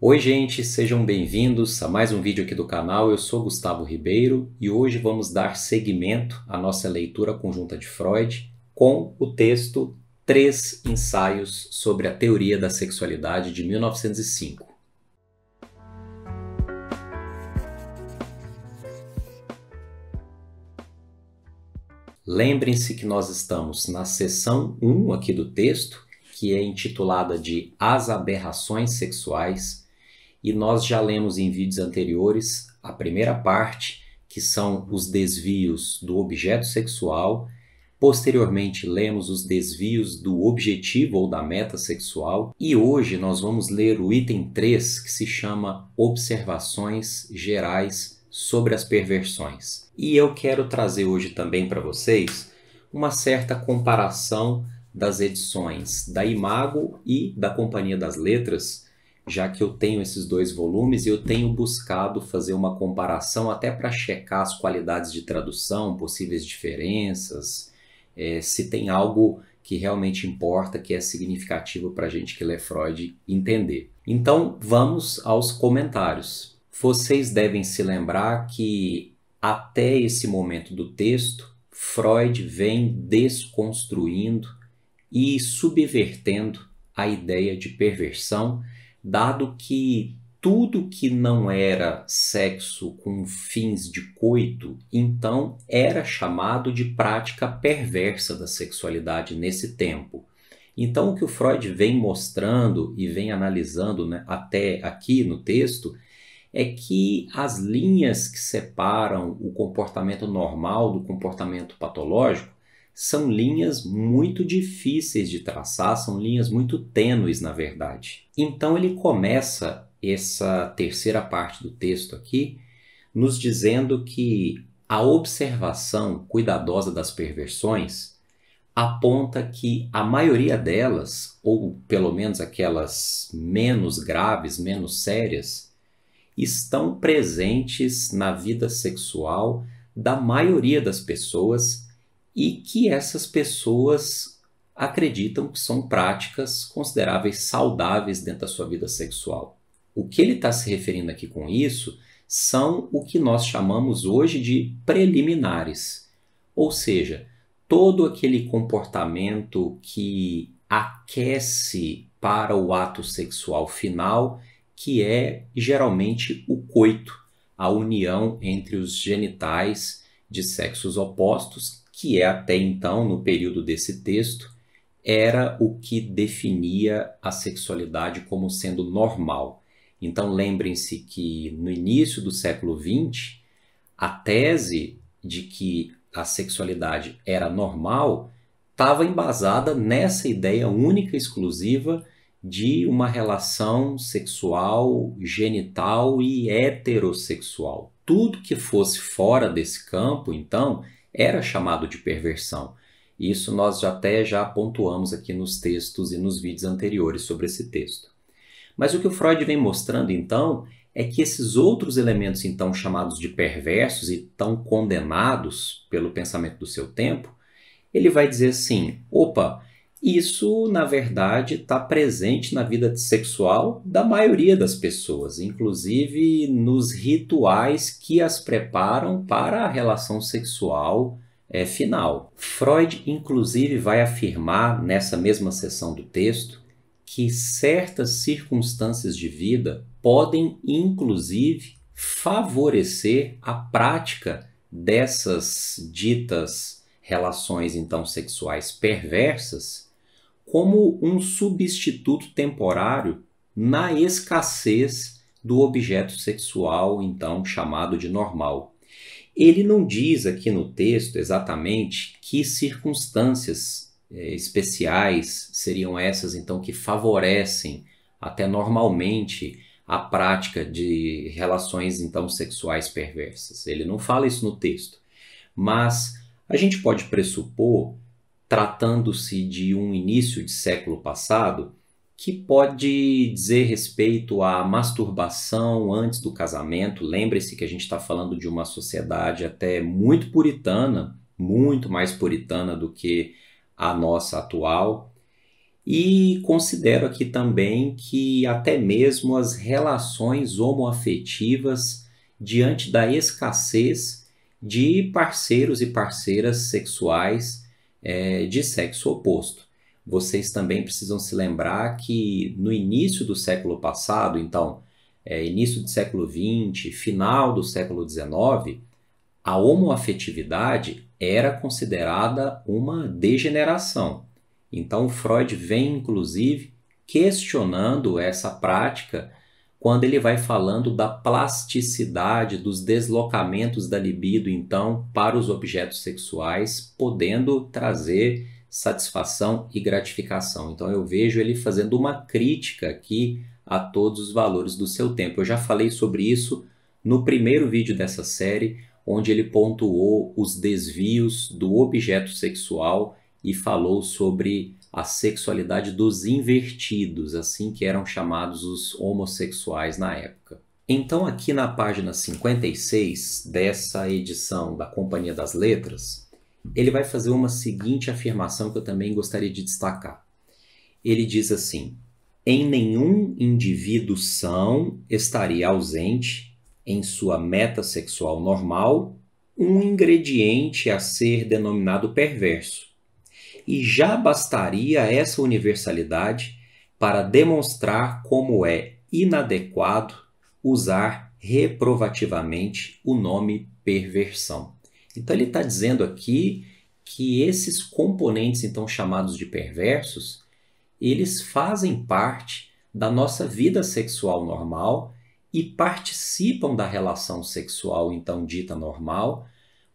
Oi gente, sejam bem-vindos a mais um vídeo aqui do canal. Eu sou Gustavo Ribeiro e hoje vamos dar seguimento à nossa leitura conjunta de Freud com o texto Três Ensaios sobre a Teoria da Sexualidade de 1905. Lembrem-se que nós estamos na seção 1 aqui do texto, que é intitulada de As Aberrações Sexuais, e nós já lemos em vídeos anteriores a primeira parte, que são os desvios do objeto sexual. Posteriormente, lemos os desvios do objetivo ou da meta sexual. E hoje nós vamos ler o item 3, que se chama Observações Gerais sobre as Perversões. E eu quero trazer hoje também para vocês uma certa comparação das edições da Imago e da Companhia das Letras, já que eu tenho esses dois volumes e eu tenho buscado fazer uma comparação até para checar as qualidades de tradução, possíveis diferenças, se tem algo que realmente importa, que é significativo para a gente que lê Freud entender. Então vamos aos comentários. Vocês devem se lembrar que até esse momento do texto, Freud vem desconstruindo e subvertendo a ideia de perversão, dado que tudo que não era sexo com fins de coito, então era chamado de prática perversa da sexualidade nesse tempo. Então o que o Freud vem mostrando e vem analisando, né, até aqui no texto, é que as linhas que separam o comportamento normal do comportamento patológico são linhas muito difíceis de traçar, são linhas muito tênues, na verdade. Então ele começa essa terceira parte do texto aqui nos dizendo que a observação cuidadosa das perversões aponta que a maioria delas, ou pelo menos aquelas menos graves, menos sérias, estão presentes na vida sexual da maioria das pessoas e que essas pessoas acreditam que são práticas consideráveis saudáveis dentro da sua vida sexual. O que ele está se referindo aqui com isso são o que nós chamamos hoje de preliminares, ou seja, todo aquele comportamento que aquece para o ato sexual final, que é geralmente o coito, a união entre os genitais de sexos opostos, que é até então, no período desse texto, era o que definia a sexualidade como sendo normal. Então lembrem-se que no início do século XX, a tese de que a sexualidade era normal estava embasada nessa ideia única e exclusiva de uma relação sexual, genital e heterossexual. Tudo que fosse fora desse campo, então, era chamado de perversão. Isso nós já pontuamos aqui nos textos e nos vídeos anteriores sobre esse texto. Mas o que o Freud vem mostrando, então, é que esses outros elementos, então, chamados de perversos e tão condenados pelo pensamento do seu tempo, ele vai dizer assim, opa, isso, na verdade, está presente na vida sexual da maioria das pessoas, inclusive nos rituais que as preparam para a relação sexual final. Freud, inclusive, vai afirmar nessa mesma seção do texto que certas circunstâncias de vida podem, inclusive, favorecer a prática dessas ditas relações, então, sexuais perversas, como um substituto temporário na escassez do objeto sexual, então chamado de normal. Ele não diz aqui no texto exatamente que circunstâncias especiais seriam essas, então, que favorecem até normalmente a prática de relações, então, sexuais perversas. Ele não fala isso no texto, mas a gente pode pressupor, tratando-se de um início de século passado, que pode dizer respeito à masturbação antes do casamento. Lembre-se que a gente está falando de uma sociedade até muito puritana, muito mais puritana do que a nossa atual, E considero aqui também que até mesmo as relações homoafetivas, diante da escassez de parceiros e parceiras sexuais de sexo oposto. Vocês também precisam se lembrar que no início do século passado, então, início do século XX, final do século XIX, a homoafetividade era considerada uma degeneração. Então, Freud vem, inclusive, questionando essa prática quando ele vai falando da plasticidade, dos deslocamentos da libido, então, para os objetos sexuais, podendo trazer satisfação e gratificação. Então, eu vejo ele fazendo uma crítica aqui a todos os valores do seu tempo. Eu já falei sobre isso no primeiro vídeo dessa série, onde ele pontuou os desvios do objeto sexual e falou sobre a sexualidade dos invertidos, assim que eram chamados os homossexuais na época. Então, aqui na página 56 dessa edição da Companhia das Letras, ele vai fazer uma seguinte afirmação que eu também gostaria de destacar. Ele diz assim: em nenhum indivíduo são estaria ausente, em sua meta sexual normal, um ingrediente a ser denominado perverso. E já bastaria essa universalidade para demonstrar como é inadequado usar reprovativamente o nome perversão. Então ele está dizendo aqui que esses componentes então chamados de perversos, eles fazem parte da nossa vida sexual normal e participam da relação sexual então dita normal,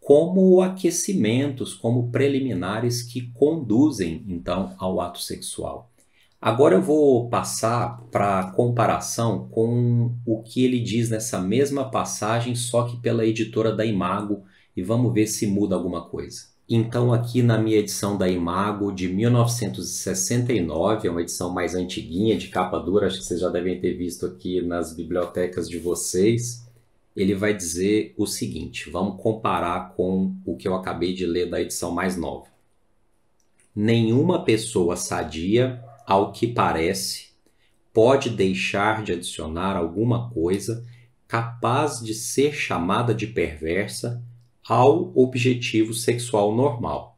como aquecimentos, como preliminares que conduzem, então, ao ato sexual. Agora eu vou passar para a comparação com o que ele diz nessa mesma passagem, só que pela editora da Imago, e vamos ver se muda alguma coisa. Então, aqui na minha edição da Imago, de 1969, é uma edição mais antiguinha, de capa dura, acho que vocês já devem ter visto aqui nas bibliotecas de vocês. Ele vai dizer o seguinte, vamos comparar com o que eu acabei de ler da edição mais nova. Nenhuma pessoa sadia, ao que parece, pode deixar de adicionar alguma coisa capaz de ser chamada de perversa ao objetivo sexual normal.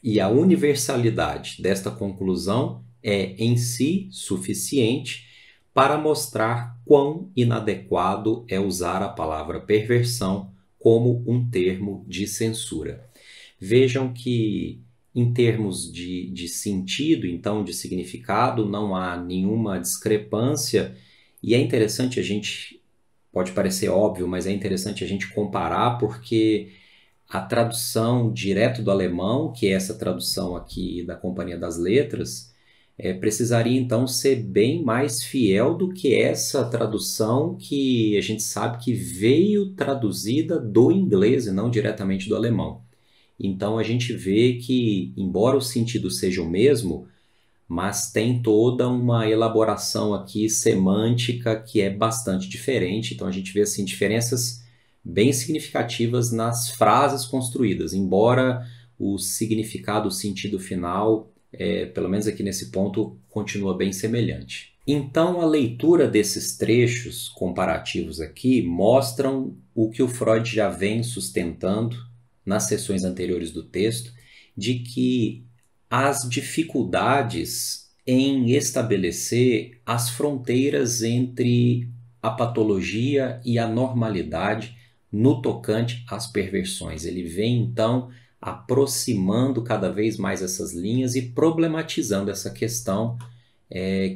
E a universalidade desta conclusão é em si suficiente para mostrar quão inadequado é usar a palavra perversão como um termo de censura. Vejam que, em termos de sentido, então, de significado, não há nenhuma discrepância, e é interessante a gente, pode parecer óbvio, mas é interessante a gente comparar, porque a tradução direto do alemão, que é essa tradução aqui da Companhia das Letras, precisaria então ser bem mais fiel do que essa tradução que a gente sabe que veio traduzida do inglês e não diretamente do alemão. Então a gente vê que, embora o sentido seja o mesmo, mas tem toda uma elaboração aqui semântica que é bastante diferente. Então a gente vê assim, diferenças bem significativas nas frases construídas, embora o significado, o sentido final, pelo menos aqui nesse ponto, continua bem semelhante. Então, a leitura desses trechos comparativos aqui mostram o que o Freud já vem sustentando nas sessões anteriores do texto, de que as dificuldades em estabelecer as fronteiras entre a patologia e a normalidade no tocante às perversões. Ele vem, então, aproximando cada vez mais essas linhas e problematizando essa questão,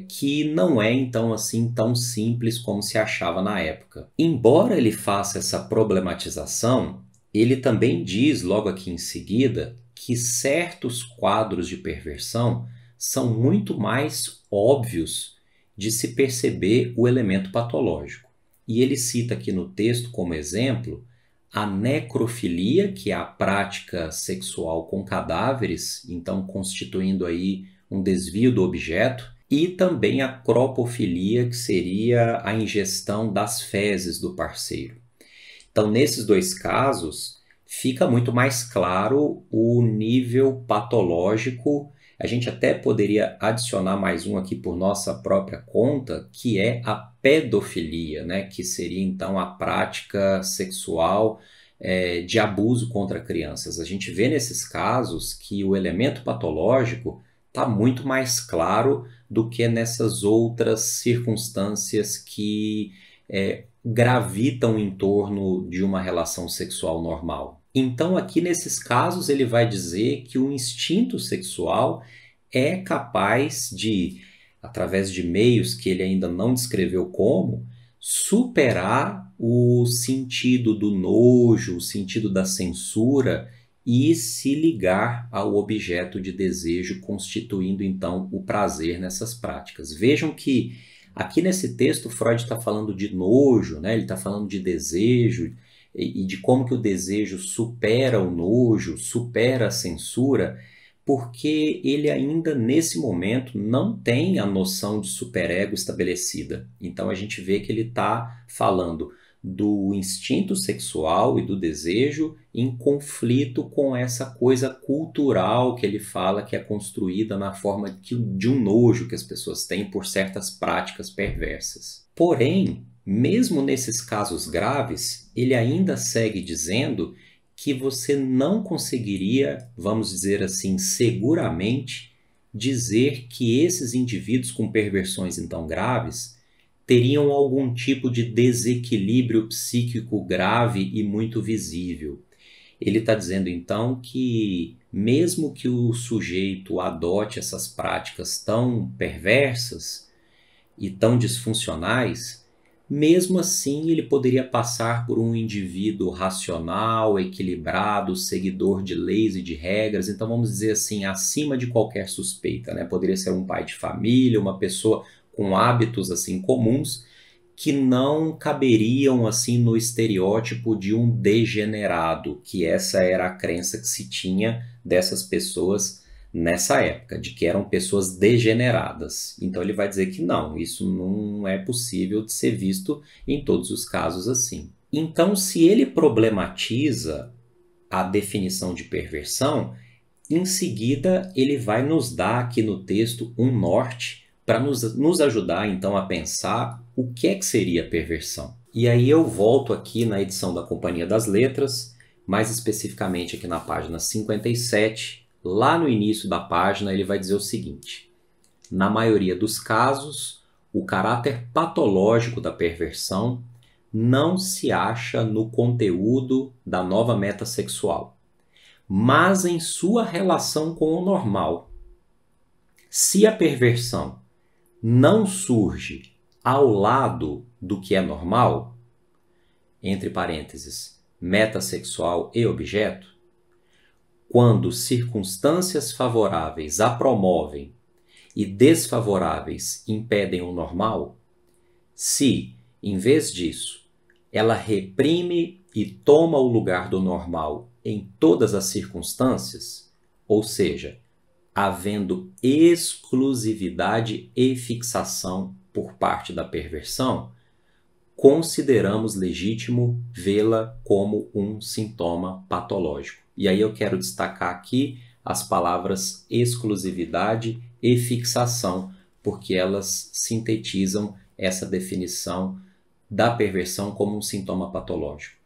que não é então assim tão simples como se achava na época. Embora ele faça essa problematização, ele também diz logo aqui em seguida que certos quadros de perversão são muito mais óbvios de se perceber o elemento patológico. E ele cita aqui no texto como exemplo a necrofilia, que é a prática sexual com cadáveres, então constituindo aí um desvio do objeto, e também a cropofilia, que seria a ingestão das fezes do parceiro. Então, nesses dois casos, fica muito mais claro o nível patológico A gente até poderia adicionar mais um aqui por nossa própria conta, que é a pedofilia, né? Que seria então a prática sexual de abuso contra crianças. A gente vê nesses casos que o elemento patológico está muito mais claro do que nessas outras circunstâncias que gravitam em torno de uma relação sexual normal. Então, aqui nesses casos, ele vai dizer que o instinto sexual é capaz de, através de meios que ele ainda não descreveu como, superar o sentido do nojo, o sentido da censura e se ligar ao objeto de desejo, constituindo então o prazer nessas práticas. Vejam que aqui nesse texto Freud está falando de nojo, né? Ele está falando de desejo e de como que o desejo supera o nojo, supera a censura, porque ele ainda nesse momento não tem a noção de superego estabelecida. Então a gente vê que ele está falando do instinto sexual e do desejo em conflito com essa coisa cultural que ele fala que é construída na forma de um nojo que as pessoas têm por certas práticas perversas. Porém, mesmo nesses casos graves, ele ainda segue dizendo que você não conseguiria, vamos dizer assim, seguramente, dizer que esses indivíduos com perversões então graves teriam algum tipo de desequilíbrio psíquico grave e muito visível. Ele está dizendo então que mesmo que o sujeito adote essas práticas tão perversas e tão disfuncionais, mesmo assim ele poderia passar por um indivíduo racional, equilibrado, seguidor de leis e de regras, então vamos dizer assim, acima de qualquer suspeita, né? Poderia ser um pai de família, uma pessoa com hábitos assim comuns que não caberiam assim no estereótipo de um degenerado, que essa era a crença que se tinha dessas pessoas nessa época, de que eram pessoas degeneradas. Então ele vai dizer que não, isso não é possível de ser visto em todos os casos assim. Então, se ele problematiza a definição de perversão, em seguida ele vai nos dar aqui no texto um norte para nos ajudar então a pensar o que é que seria perversão. E aí eu volto aqui na edição da Companhia das Letras, mais especificamente aqui na página 57, lá no início da página ele vai dizer o seguinte: na maioria dos casos, o caráter patológico da perversão não se acha no conteúdo da nova meta sexual, mas em sua relação com o normal. Se a perversão não surge ao lado do que é normal, entre parênteses, meta sexual e objeto, quando circunstâncias favoráveis a promovem e desfavoráveis impedem o normal, se, em vez disso, ela reprime e toma o lugar do normal em todas as circunstâncias, ou seja, havendo exclusividade e fixação por parte da perversão, consideramos legítimo vê-la como um sintoma patológico. E aí eu quero destacar aqui as palavras exclusividade e fixação, porque elas sintetizam essa definição da perversão como um sintoma patológico.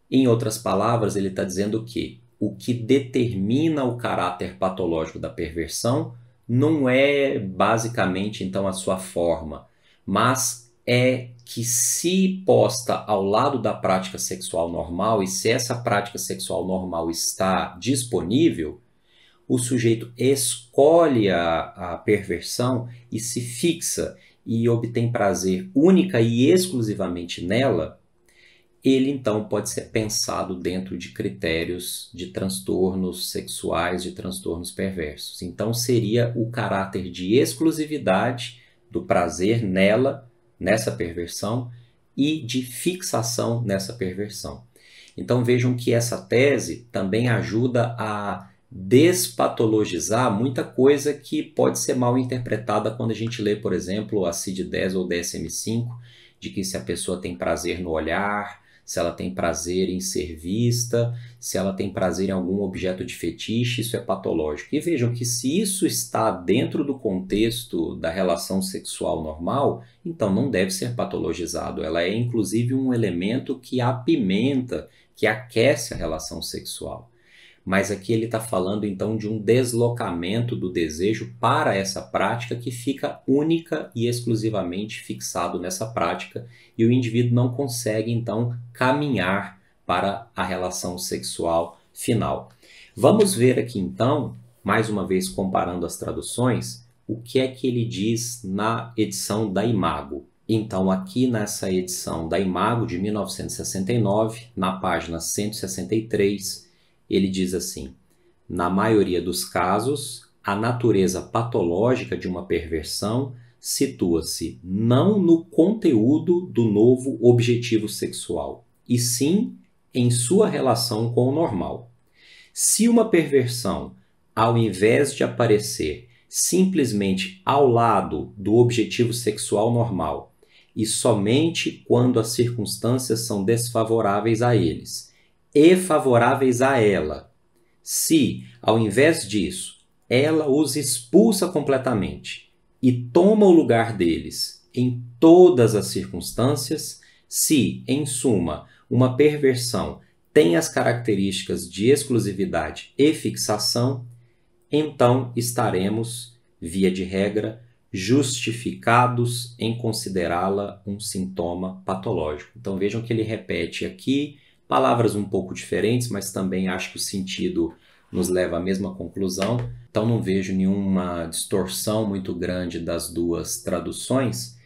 Em outras palavras, ele está dizendo que o que determina o caráter patológico da perversão não é basicamente então a sua forma, mas é que se posta ao lado da prática sexual normal, e se essa prática sexual normal está disponível, o sujeito escolhe a perversão e se fixa e obtém prazer única e exclusivamente nela, ele então pode ser pensado dentro de critérios de transtornos sexuais, de transtornos perversos. Então seria o caráter de exclusividade do prazer nela, nessa perversão, e de fixação nessa perversão. Então vejam que essa tese também ajuda a despatologizar muita coisa que pode ser mal interpretada quando a gente lê, por exemplo, a CID-10 ou DSM-5, de que se a pessoa tem prazer no olhar, se ela tem prazer em ser vista, se ela tem prazer em algum objeto de fetiche, isso é patológico. E vejam que se isso está dentro do contexto da relação sexual normal, então não deve ser patologizado. Ela é inclusive um elemento que apimenta, que aquece a relação sexual. Mas aqui ele está falando então de um deslocamento do desejo para essa prática que fica única e exclusivamente fixado nessa prática e o indivíduo não consegue então caminhar para a relação sexual final. Vamos ver aqui então, mais uma vez comparando as traduções, o que é que ele diz na edição da Imago. Então aqui nessa edição da Imago de 1969, na página 163, ele diz assim: na maioria dos casos, a natureza patológica de uma perversão situa-se não no conteúdo do novo objetivo sexual, e sim em sua relação com o normal. Se uma perversão, ao invés de aparecer simplesmente ao lado do objetivo sexual normal, e somente quando as circunstâncias são desfavoráveis a eles, e favoráveis a ela, se, ao invés disso, ela os expulsa completamente e toma o lugar deles em todas as circunstâncias, se, em suma, uma perversão tem as características de exclusividade e fixação, então estaremos, via de regra, justificados em considerá-la um sintoma patológico. Então vejam que ele repete aqui palavras um pouco diferentes, mas também acho que o sentido nos leva à mesma conclusão. Então não vejo nenhuma distorção muito grande das duas traduções,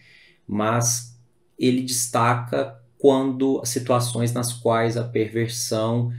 mas ele destaca quando situações nas quais a perversão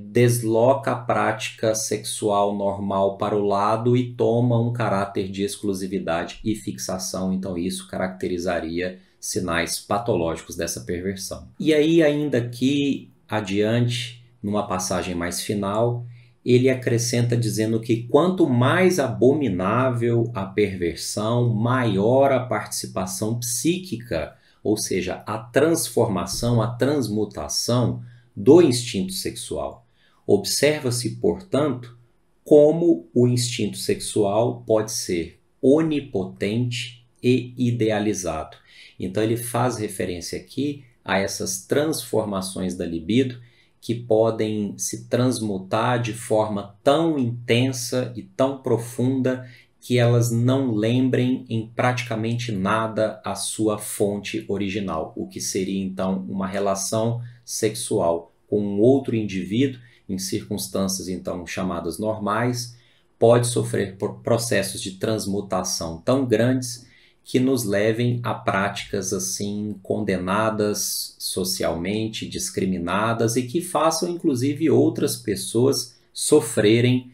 desloca a prática sexual normal para o lado e toma um caráter de exclusividade e fixação. Então isso caracterizaria sinais patológicos dessa perversão. E aí, ainda aqui adiante, numa passagem mais final, ele acrescenta dizendo que quanto mais abominável a perversão, maior a participação psíquica, ou seja, a transformação, a transmutação do instinto sexual. Observa-se, portanto, como o instinto sexual pode ser onipotente e idealizado. Então ele faz referência aqui a essas transformações da libido que podem se transmutar de forma tão intensa e tão profunda que elas não lembrem em praticamente nada a sua fonte original, o que seria então uma relação sexual com um outro indivíduo em circunstâncias então chamadas normais, pode sofrer por processos de transmutação tão grandes que nos levem a práticas assim condenadas socialmente, discriminadas e que façam inclusive outras pessoas sofrerem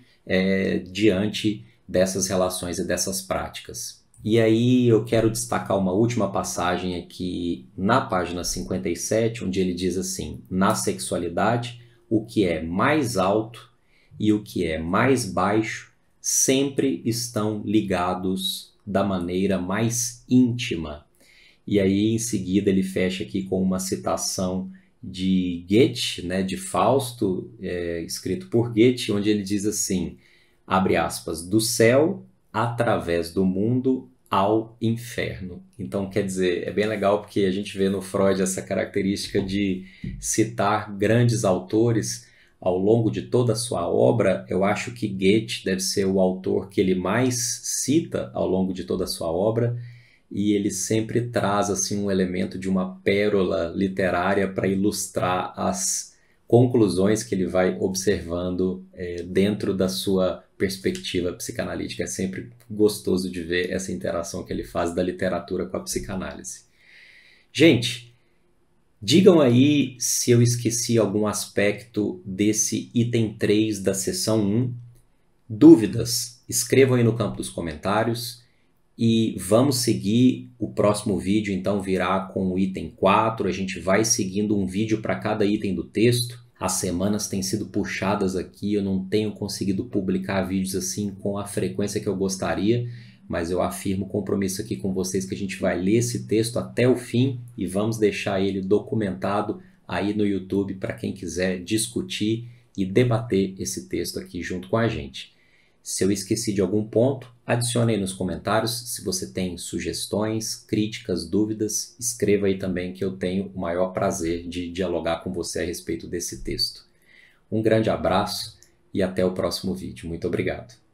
diante dessas relações e dessas práticas. E aí eu quero destacar uma última passagem aqui na página 57, onde ele diz assim: na sexualidade, o que é mais alto e o que é mais baixo sempre estão ligados da maneira mais íntima. E aí em seguida ele fecha aqui com uma citação de Goethe, de Fausto, escrito por Goethe, onde ele diz assim, abre aspas, do céu através do mundo ao inferno. Então, quer dizer, é bem legal porque a gente vê no Freud essa característica de citar grandes autores ao longo de toda a sua obra. Eu acho que Goethe deve ser o autor que ele mais cita ao longo de toda a sua obra, e ele sempre traz assim um elemento de uma pérola literária para ilustrar as conclusões que ele vai observando dentro da sua perspectiva psicanalítica. É sempre gostoso de ver essa interação que ele faz da literatura com a psicanálise. Gente, digam aí se eu esqueci algum aspecto desse item 3 da seção 1. Dúvidas? Escrevam aí no campo dos comentários. E vamos seguir, o próximo vídeo então virá com o item 4, a gente vai seguindo um vídeo para cada item do texto. As semanas têm sido puxadas aqui, eu não tenho conseguido publicar vídeos assim com a frequência que eu gostaria, mas eu afirmo compromisso aqui com vocês que a gente vai ler esse texto até o fim e vamos deixar ele documentado aí no YouTube para quem quiser discutir e debater esse texto aqui junto com a gente. Se eu esqueci de algum ponto, adicione aí nos comentários. Se você tem sugestões, críticas, dúvidas, escreva aí também que eu tenho o maior prazer de dialogar com você a respeito desse texto. Um grande abraço e até o próximo vídeo. Muito obrigado.